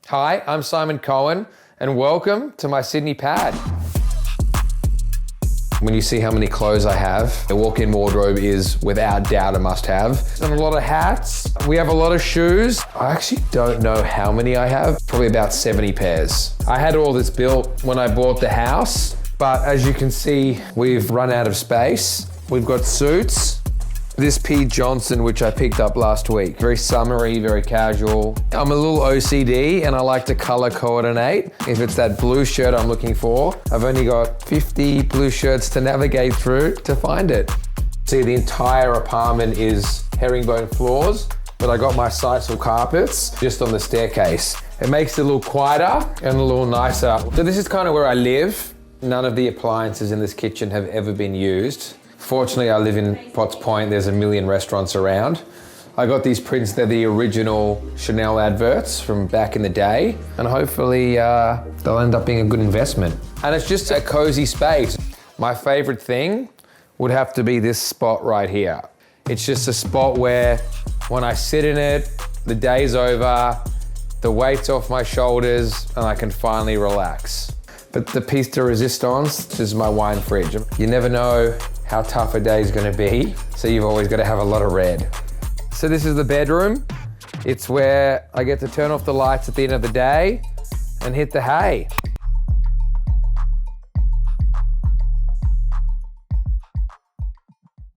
Hi, I'm Simon Cohen, and welcome to my Sydney pad. When you see how many clothes I have, the walk-in wardrobe is without doubt a must-have. And a lot of hats. We have a lot of shoes. I actually don't know how many I have, probably about 70 pairs. I had all this built when I bought the house, but as you can see, we've run out of space. We've got suits. This P. Johnson, which I picked up last week. Very summery, very casual. I'm a little OCD and I like to color coordinate. If it's that blue shirt I'm looking for, I've only got 50 blue shirts to navigate through to find it. See, the entire apartment is herringbone floors, but I got my Sisal carpets just on the staircase. It makes it a little quieter and a little nicer. So this is kind of where I live. None of the appliances in this kitchen have ever been used. Fortunately, I live in Potts Point. There's a million restaurants around. I got these prints. They're the original Chanel adverts from back in the day. And hopefully they'll end up being a good investment. And it's just a cozy space. My favorite thing would have to be this spot right here. It's just a spot where when I sit in it, the day's over, the weight's off my shoulders, and I can finally relax. But the piece de resistance is my wine fridge. You never know how tough a day is going to be, so you've always got to have a lot of red. So this is the bedroom. It's where I get to turn off the lights at the end of the day and hit the hay.